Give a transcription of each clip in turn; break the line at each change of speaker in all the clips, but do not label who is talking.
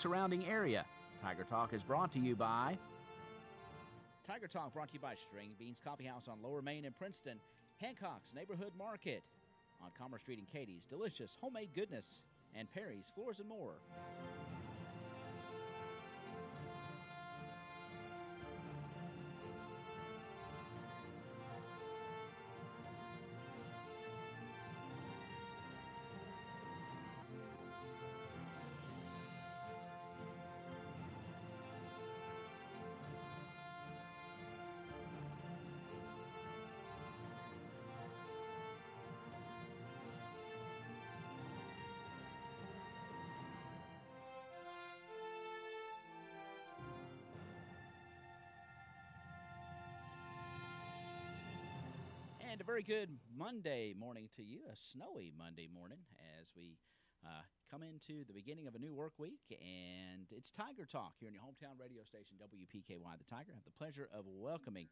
surrounding area. Tiger Talk is brought to you by Tiger Talk brought to you by String Beans Coffee House on Lower Main in Princeton, Hancock's Neighborhood Market on Commerce Street in Katie's, delicious homemade goodness, and Perry's Floors and More. And a very good Monday morning to you, a snowy Monday morning as we come into the beginning of a new work week. And it's Tiger Talk here in your hometown radio station, WPKY The Tiger. I have the pleasure of welcoming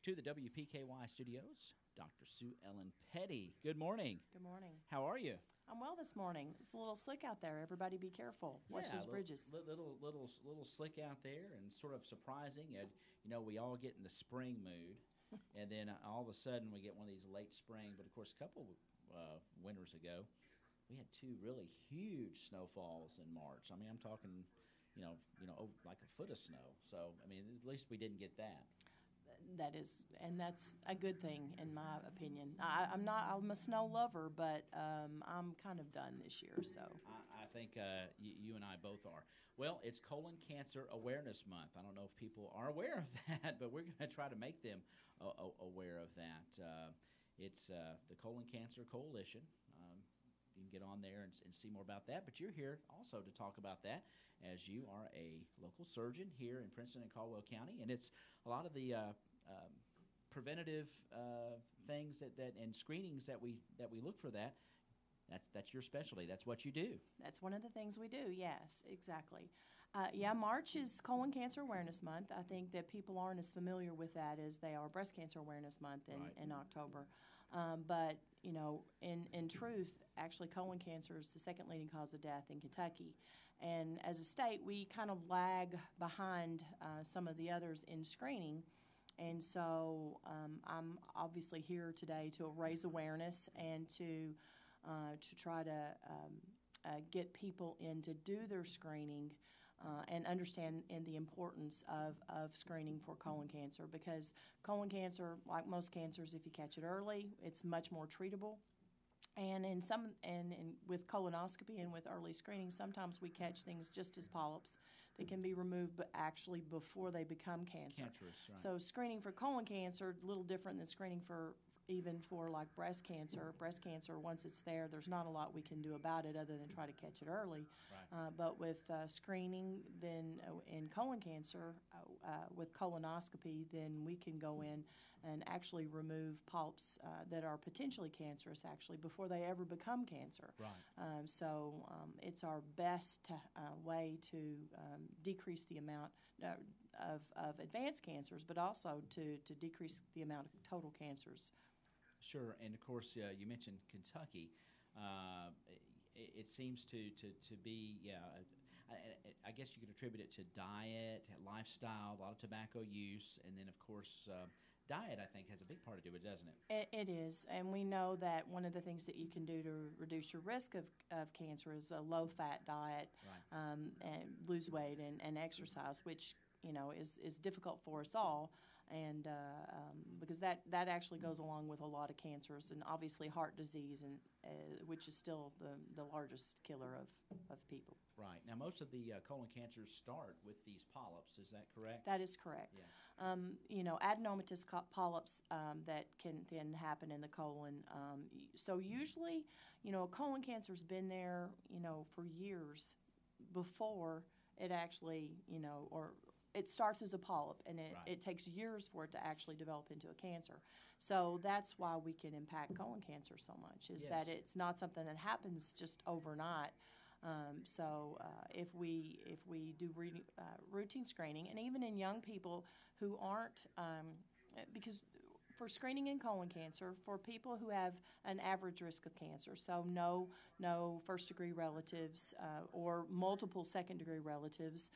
to the WPKY studios Dr. Sue Ellen Petty. Good morning.
Good morning.
How are you?
I'm well this morning. It's a little slick out there. Everybody be careful. Watch those bridges.
Little slick out there and sort of surprising. You know, we all get in the spring mood. And then all of a sudden we get one of these late spring. But, of course, a couple winters ago, we had two really huge snowfalls in March. I mean, I'm talking, like a foot of snow. So, I mean, at least we didn't get that.
And that's a good thing in my opinion. I'm a snow lover, but I'm kind of done this year. So
I think you and I both are. Well, it's Colon Cancer Awareness Month. I don't know if people are aware of that, but we're going to try to make them aware of that. It's the Colon Cancer Coalition. You can get on there and see more about that. But you're here also to talk about that, as you are a local surgeon here in Princeton and Caldwell County, and it's a lot of the preventative things that and screenings that we look for that. That's your specialty. That's what you do.
That's one of the things we do. Yes, exactly. March is Colon Cancer Awareness Month. I think that people aren't as familiar with that as they are Breast Cancer Awareness Month in October. But in truth, actually, colon cancer is the second leading cause of death in Kentucky. And as a state, we kind of lag behind some of the others in screening. And so I'm obviously here today to raise awareness and to try to get people in to do their screening and understand the importance of screening for colon cancer, because colon cancer, like most cancers, if you catch it early, it's much more treatable. And with colonoscopy and with early screening, sometimes we catch things just as polyps that can be removed, but actually before they become cancer.
Cancerous, right.
So screening for colon cancer, a little different than screening for like breast cancer. Breast cancer, once it's there, there's not a lot we can do about it other than try to catch it early.
Right.
But with screening, then in colon cancer, with colonoscopy, then we can go in and actually remove polyps that are potentially cancerous, actually, before they ever become cancer.
Right.
So it's our best way to decrease the amount of advanced cancers, but also to decrease the amount of total cancers.
Sure, and of course, you mentioned Kentucky. It seems to be, I guess you could attribute it to diet, lifestyle, a lot of tobacco use, and then, of course, diet, I think, has a big part to do with it, doesn't it?
It is, and we know that one of the things that you can do to reduce your risk of cancer is a low-fat diet,
right.
And lose weight and exercise, which is difficult for us all, and because that actually goes along with a lot of cancers, and obviously heart disease, and which is still the largest killer of people.
Right. Now, most of the colon cancers start with these polyps. Is that correct?
That is correct.
Yeah.
Adenomatous polyps that can then happen in the colon. So usually, a colon cancer's been there, for years before it actually, or it starts as a polyp, and it takes years for it to actually develop into a cancer. So that's why we can impact colon cancer so much, is that it's not something that happens just overnight. If we do routine screening, and even in young people who aren't, because for screening in colon cancer, for people who have an average risk of cancer, so no first-degree relatives or multiple second-degree relatives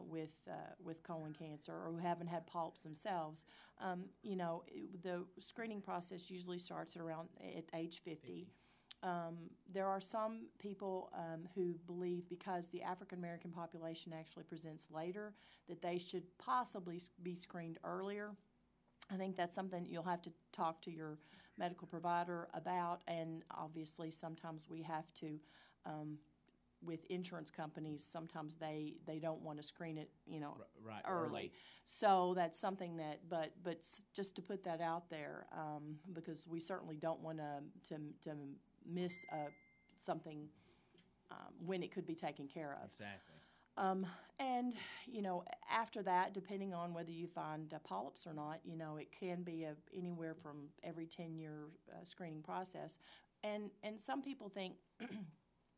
with colon cancer, or who haven't had polyps themselves, the screening process usually starts at age 50. There are some people who believe, because the African American population actually presents later, that they should possibly be screened earlier. I think that's something you'll have to talk to your medical provider about, and obviously sometimes we have to, with insurance companies, sometimes they don't want to screen it,
right,
early. So that's something that, but just to put that out there, because we certainly don't want to miss something when it could be taken care of.
Exactly.
And, after that, depending on whether you find polyps or not, it can be anywhere from every 10-year screening process. And some people think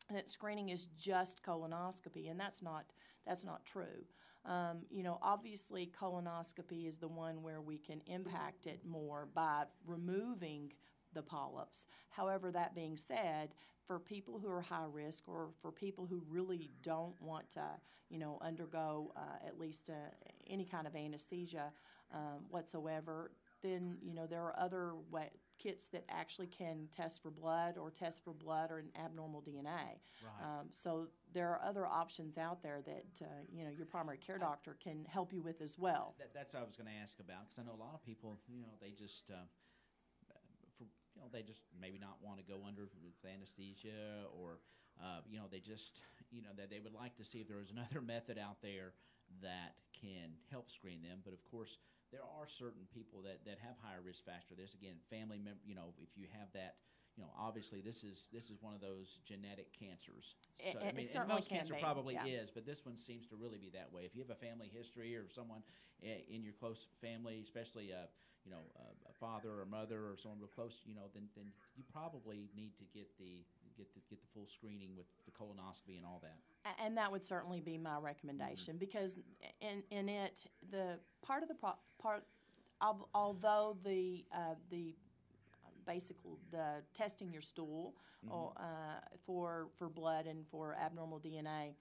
that screening is just colonoscopy, and that's not true. Obviously colonoscopy is the one where we can impact it more by removing the polyps. However, that being said, for people who are high risk, or for people who really don't want to, undergo at least any kind of anesthesia whatsoever, then there are other kits that actually can test for blood or an abnormal DNA.
Right.
So there are other options out there that your primary care doctor can help you with as well.
That's what I was going to ask about, because I know a lot of people, they just they just maybe not want to go under with anesthesia, or they just that they would like to see if there was another method out there that can help screen them. But of course, there are certain people that have higher risk factor. This, again, family member. If you have that, obviously this is one of those genetic cancers. So,
it
and
certainly
most
can
cancer
be,
probably
yeah.
is, but this one seems to really be that way. If you have a family history, or someone in your close family, especially a father or mother or someone real close, then you probably need to get the full screening with the colonoscopy and all that.
And that would certainly be my recommendation, because in it, the part of the although the basically the testing your stool for blood and for abnormal DNA,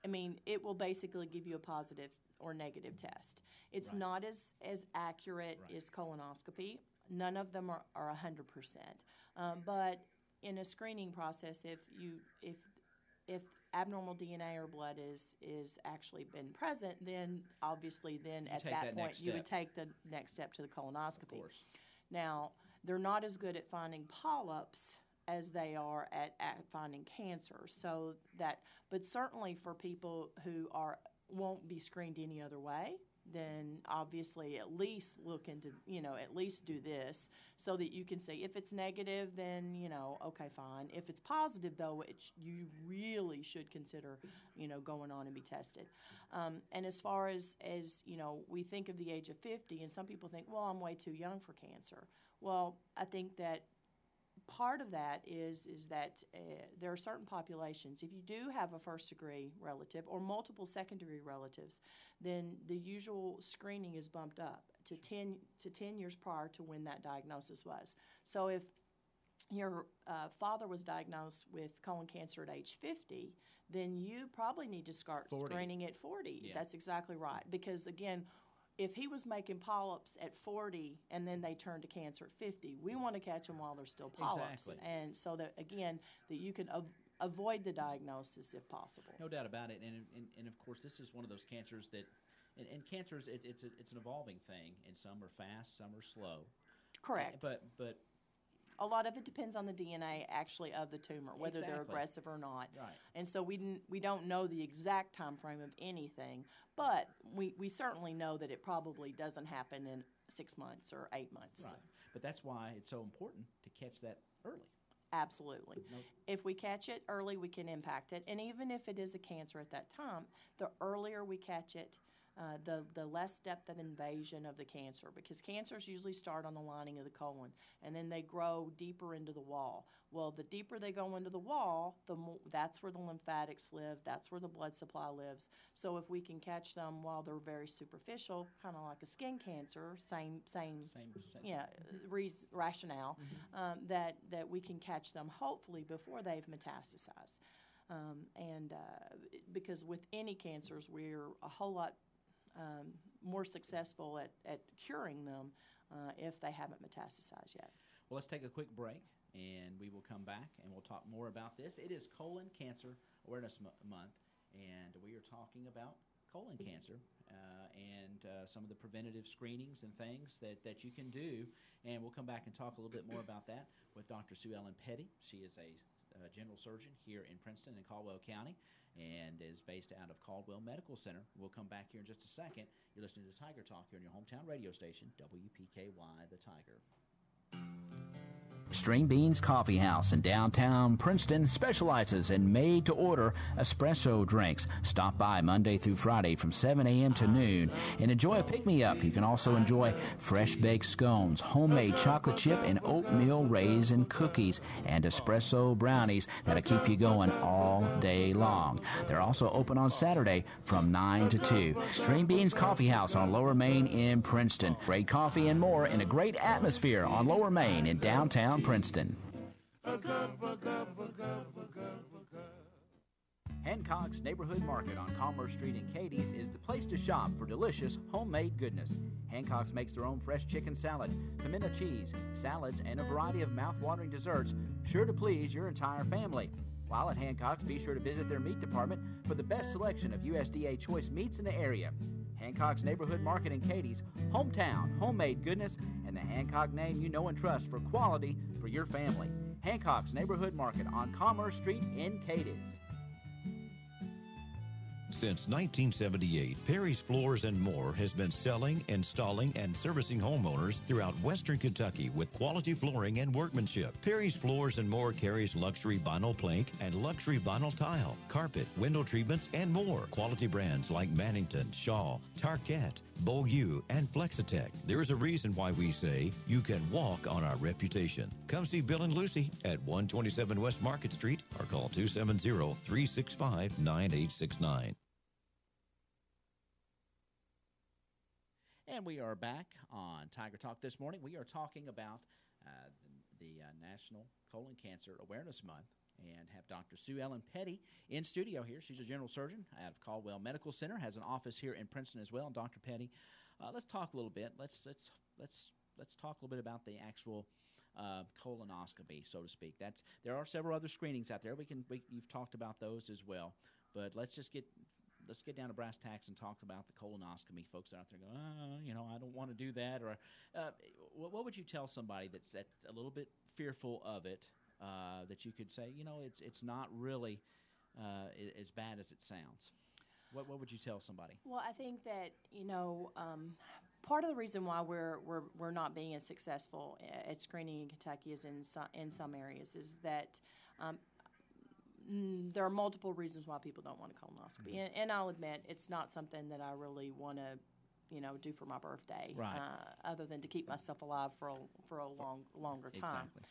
I mean, it will basically give you a positive or negative test. It's
Right.
not as accurate
Right.
as colonoscopy. None of them are 100%. But in a screening process, if abnormal DNA or blood is actually been present, then obviously at that point you would take the next step to the colonoscopy.
Of course.
Now, they're not as good at finding polyps as they are at finding cancer. So but certainly for people who won't be screened any other way, then obviously at least look into, at least do this, so that you can say if it's negative, then, okay, fine. If it's positive, though, you really should consider, going on and be tested. And as far as we think of the age of 50, and some people think, well, I'm way too young for cancer. Well, I think that part of that is that there are certain populations. If you do have a first-degree relative or multiple second-degree relatives, then the usual screening is bumped up to 10 years prior to when that diagnosis was. So if your father was diagnosed with colon cancer at age 50, then you probably need to start
40.
screening at 40.
Yeah.
That's exactly right. Because, again, if he was making polyps at 40 and then they turn to cancer at 50, we want to catch them while they're still polyps.
Exactly.
And so that, again, that you can avoid the diagnosis if possible.
No doubt about it. And of course, this is one of those cancers that, and cancers, it's an evolving thing, and some are fast, some are slow.
Correct.
But
a lot of it depends on the DNA actually of the tumor, whether they're aggressive or not.
Right.
And so we don't know the exact time frame of anything, but we certainly know that it probably doesn't happen in 6 months or 8 months.
Right. But that's why it's so important to catch that early.
Absolutely.
Nope.
If we catch it early, we can impact it. And even if it is a cancer at that time, the earlier we catch it, the less depth of invasion of the cancer, because cancers usually start on the lining of the colon and then they grow deeper into the wall. Well, the deeper they go into the wall, that's where the lymphatics live, that's where the blood supply lives. So if we can catch them while they're very superficial, kind of like a skin cancer, same yeah, rationale, that we can catch them hopefully before they've metastasized. Because with any cancers, we're a whole lot more successful at curing them if they haven't metastasized yet.
Well, let's take a quick break, and we will come back, and we'll talk more about this. It is Colon Cancer Awareness Month, and we are talking about colon cancer and some of the preventative screenings and things that you can do. And we'll come back and talk a little bit more about that with Dr. Sue Ellen Petty. She is a general surgeon here in Princeton and Caldwell County and is based out of Caldwell Medical Center. We'll come back here in just a second. You're listening to Tiger Talk here on your hometown radio station, WPKY The Tiger.
String Beans Coffee House in downtown Princeton specializes in made-to-order espresso drinks. Stop by Monday through Friday from 7 a.m. to noon and enjoy a pick-me-up. You can also enjoy fresh-baked scones, homemade chocolate chip and oatmeal raisin cookies, and espresso brownies that'll keep you going all day long. They're also open on Saturday from 9 to 2. String Beans Coffee House on Lower Main in Princeton. Great coffee and more in a great atmosphere on Lower Main in downtown Princeton. Hancock's Neighborhood Market on Commerce Street in Cadiz is the place to shop for delicious homemade goodness. Hancock's makes their own fresh chicken salad, pimento cheese, salads, and a variety of mouth-watering desserts, sure to please your entire family. While at Hancock's, be sure to visit their meat department for the best selection of USDA choice meats in the area. Hancock's Neighborhood Market in Cadiz, hometown, homemade goodness, and the Hancock name you know and trust for quality for your family. Hancock's Neighborhood Market on Commerce Street in Cadiz.
Since 1978, Perry's Floors and More has been selling, installing, and servicing homeowners throughout Western Kentucky with quality flooring and workmanship. Perry's Floors and More carries luxury vinyl plank and luxury vinyl tile, carpet, window treatments, and more. Quality brands like Mannington, Shaw, Tarkett, Beaulieu, and Flexitech. There's a reason why we say you can walk on our reputation. Come see Bill and Lucy at 127 West Market Street or call 270-365-9869.
And we are back on Tiger Talk this morning. We are talking about the National Colon Cancer Awareness Month and have Dr. Sue Ellen Petty in studio here. She's a general surgeon out of Caldwell Medical Center, has an office here in Princeton as well. And Dr. Petty, let's talk a little bit. Let's talk a little bit about the actual colonoscopy, so to speak. There are several other screenings out there. You've talked about those as well, but let's get down to brass tacks and talk about the colonoscopy. Folks out there go, I don't want to do that. Or what would you tell somebody that's a little bit fearful of it, that you could say, it's not really as bad as it sounds? What would you tell somebody?
Well, I think that part of the reason why we're not being as successful at screening in Kentucky as in some areas is that there are multiple reasons why people don't want a colonoscopy, and I'll admit it's not something that I really want to, do for my birthday,
right.
Other than to keep myself alive for a longer time.
Exactly.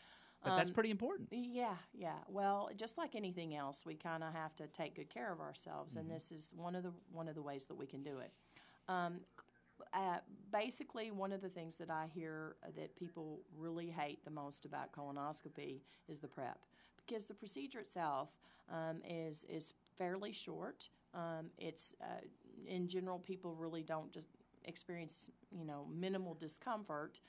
But that's pretty important.
Yeah. Well, just like anything else, we kind of have to take good care of ourselves, and this is one of the ways that we can do it. Basically, one of the things that I hear that people really hate the most about colonoscopy is the prep, because the procedure itself is fairly short. It's in general, people really don't just experience minimal discomfort,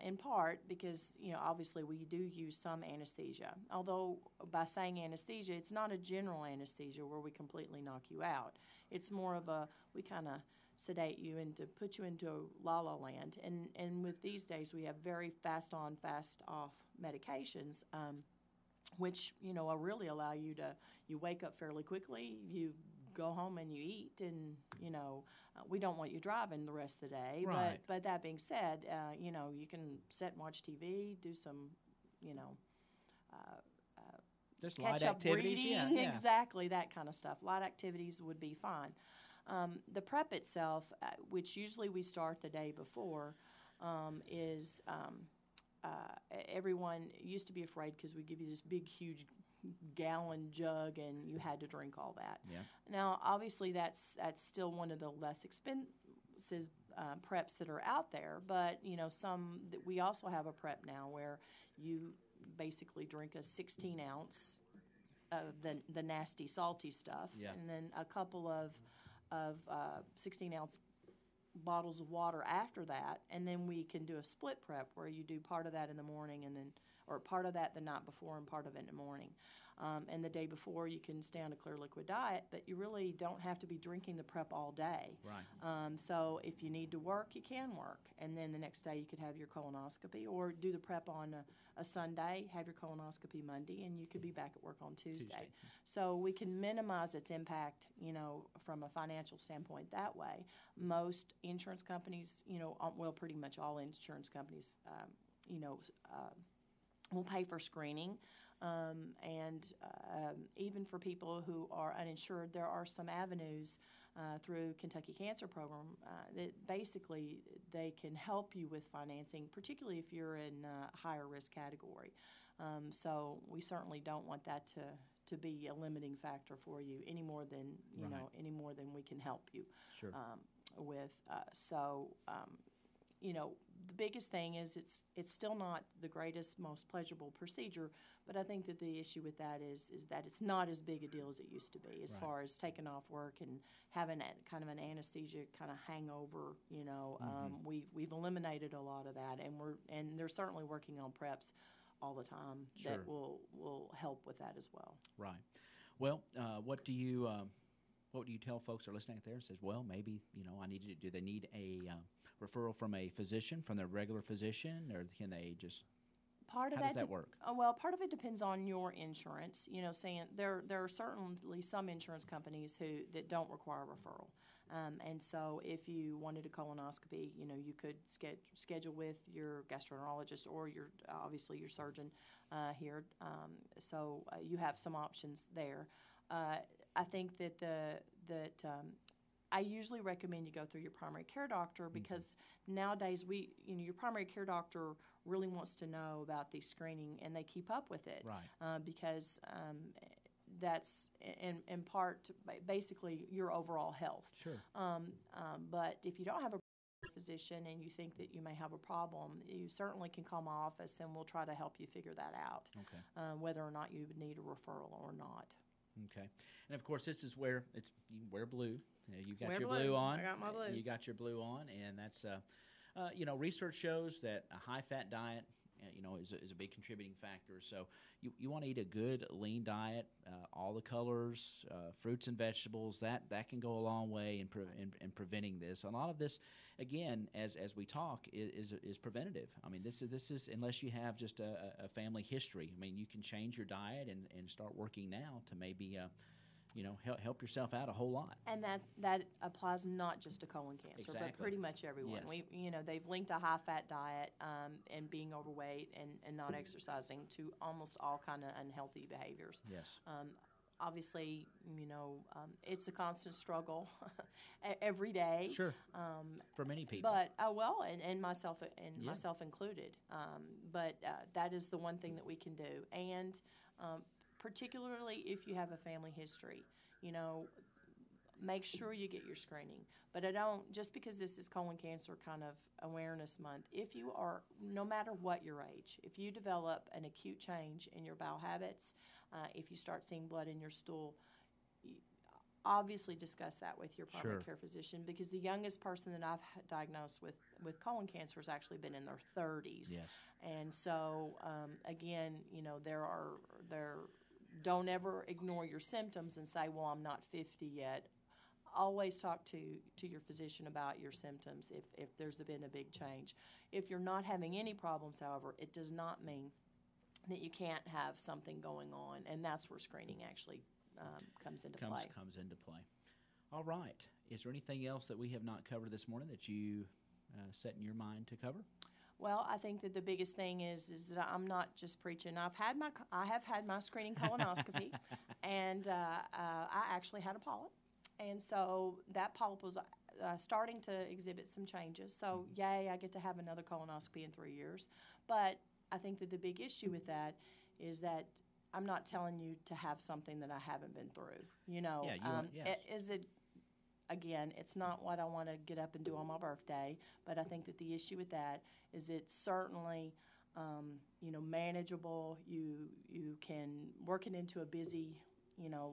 in part because obviously we do use some anesthesia. Although by saying anesthesia, it's not a general anesthesia where we completely knock you out. It's more of we kind of sedate you and to put you into la-la land. And with these days, we have very fast on, fast off medications, which, really allow you wake up fairly quickly, you go home and you eat, and, we don't want you driving the rest of the day.
Right.
But that being said, you can sit and watch TV, do some,
just
catch
light
up
activities.
reading,
Yeah.
exactly, that kind of stuff. Light activities would be fine. The prep itself, which usually we start the day before, is everyone used to be afraid because we give you this big, huge gallon jug and you had to drink all that.
Yeah.
Now, obviously, that's still one of the less expensive preps that are out there, but we also have a prep now where you basically drink a 16-ounce of the nasty, salty stuff,
Yeah.
and then a couple of 16-ounce bottles of water after that, and then we can do a split prep where you do part of that in the morning or part of that the night before and part of it in the morning. And the day before you can stay on a clear liquid diet, but you really don't have to be drinking the prep all day.
Right.
So if you need to work, you can work. And then the next day you could have your colonoscopy or do the prep on a Sunday, have your colonoscopy Monday, and you could be back at work on Tuesday. So we can minimize its impact, from a financial standpoint that way. Most insurance companies, well, pretty much all insurance companies, will pay for screening. And even for people who are uninsured, there are some avenues through Kentucky Cancer Program that basically they can help you with financing, particularly if you're in a higher risk category. So we certainly don't want that to be a limiting factor for you any more than any more than we can help you
Sure.
with. The biggest thing is it's still not the greatest, most pleasurable procedure, but I think that the issue with that is that it's not as big a deal as it used to be as
Right.
far as taking off work and having kind of an anesthesia kind of hangover. We've eliminated a lot of that, and they're certainly working on preps all the time
Sure.
that will help with that as well.
Right. Well, what do you tell folks that are listening out there and says, well, maybe, do they need a referral from a physician, from their regular physician, or can they just,
Part of
how does that work?
Well, part of it depends on your insurance. Saying there are certainly some insurance companies that don't require a referral. And so if you wanted a colonoscopy, you could schedule with your gastroenterologist or obviously your surgeon here. So you have some options there. I think that I usually recommend you go through your primary care doctor because nowadays your primary care doctor really wants to know about the screening and they keep up with it.
Right.
Because that's in part basically your overall health.
Sure.
But if you don't have a physician and you think that you may have a problem, you certainly can call my office and we'll try to help you figure that out.
Okay.
Whether or not you would need a referral or not.
Okay. And of course, this is where you wear blue. You've got
Wear
your
blue.
on.
I got my blue.
You got your blue on, and that's research shows that a high-fat diet, is a big contributing factor. So you want to eat a good lean diet, all the colors, fruits and vegetables. That can go a long way in preventing this. A lot of this, again, as we talk, is preventative. I mean, this is unless you have just a family history. I mean, you can change your diet and start working now to maybe help yourself out a whole lot.
And that applies not just to colon cancer,
Exactly.
but pretty much everyone.
Yes.
They've linked a high-fat diet and being overweight and not exercising to almost all kind of unhealthy behaviors.
Yes.
Obviously, it's a constant struggle every day.
Sure. For many people.
But and myself myself included. But that is the one thing that we can do, and particularly if you have a family history, make sure you get your screening. But just because this is colon cancer kind of awareness month, if you are, no matter what your age, if you develop an acute change in your bowel habits, if you start seeing blood in your stool, obviously discuss that with your primary care physician, because the youngest person that I've diagnosed with colon cancer has actually been in their 30s.
Yes.
And so, again, don't ever ignore your symptoms and say, well, I'm not 50 yet. Always talk to your physician about your symptoms if there's been a big change. If you're not having any problems, however, it does not mean that you can't have something going on, and that's where screening actually comes into play.
Comes into play. All right. Is there anything else that we have not covered this morning that you set in your mind to cover?
Well, I think that the biggest thing is that I'm not just preaching. I have had my screening colonoscopy, and I actually had a polyp. And so that polyp was starting to exhibit some changes. So, yay, I get to have another colonoscopy in 3 years. But I think that the big issue with that is that I'm not telling you to have something that I haven't been through. You know, is it? Again, it's not what I want to get up and do on my birthday, but I think that the issue with that is it's certainly, manageable. You can work it into a busy,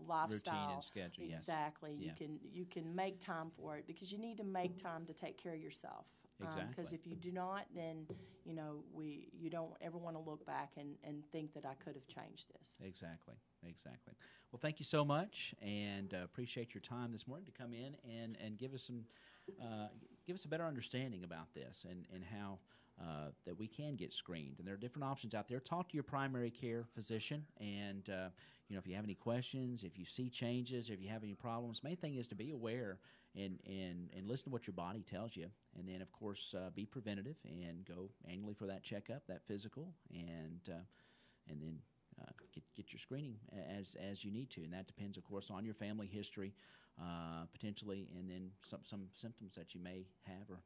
lifestyle.
Routine and schedule.
Exactly.
Yes. Yeah.
You can make time for it because you need to make time to take care of yourself.
Exactly.
Because if you do not, then you don't ever want to look back and think that I could have changed this.
Exactly. Well, thank you so much, and appreciate your time this morning to come in and give us a better understanding about this and how that we can get screened. And there are different options out there. Talk to your primary care physician, and if you have any questions, if you see changes, if you have any problems, main thing is to be aware and listen to what your body tells you, and then of course be preventative and go annually for that checkup, that physical, and then get your screening as you need to, and that depends, of course, on your family history, potentially, and then some symptoms that you may have or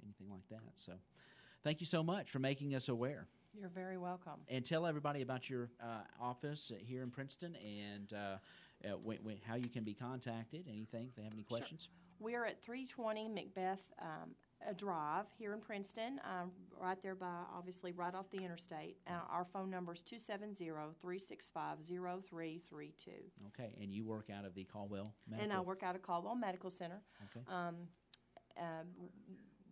anything like that. So, thank you so much for making us aware.
You're very welcome.
And tell everybody about your office here in Princeton and how you can be contacted. Anything? If they have any questions?
Sure. We're at 320 Macbeth Drive here in Princeton, right there obviously right off the interstate. Our phone number is 270-365-0332.
Okay, and you work out of the Caldwell Medical?
And I work out of Caldwell Medical Center.
Okay.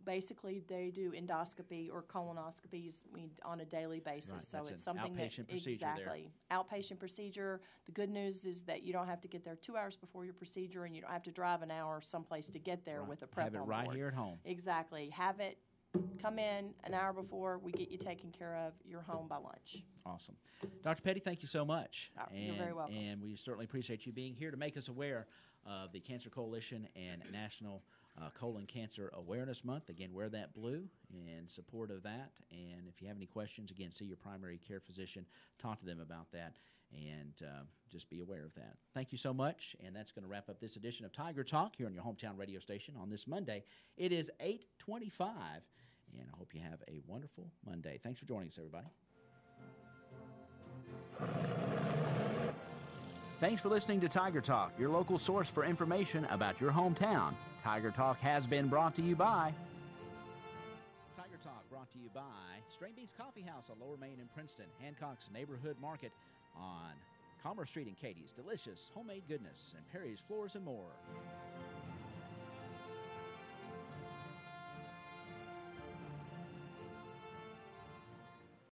Basically, they do endoscopy or colonoscopies on a daily basis.
Right.
So
That's
it's
an
something
outpatient procedure
exactly
there.
Outpatient procedure. The good news is that you don't have to get there 2 hours before your procedure, and you don't have to drive an hour someplace to get there with a prep
Have it
on
right
board.
here at home.
Exactly. Have it. Come in an hour before. We get you taken care of. You're home by lunch.
Awesome. Dr. Petty, thank you so much.
You're very welcome.
And we certainly appreciate you being here to make us aware of the Cancer Coalition and National Colon Cancer Awareness Month. Again, wear that blue in support of that. And if you have any questions, again, see your primary care physician. Talk to them about that. And just be aware of that. Thank you so much. And that's going to wrap up this edition of Tiger Talk here on your hometown radio station on this Monday. It is 8:25. And I hope you have a wonderful Monday. Thanks for joining us, everybody.
Thanks for listening to Tiger Talk, your local source for information about your hometown. Tiger Talk has been brought to you by
Tiger Talk brought to you by Strain Beans Coffee House on Lower Main in Princeton, Hancock's Neighborhood Market on Commerce Street in Katie's, delicious homemade goodness, and Perry's Floors and More.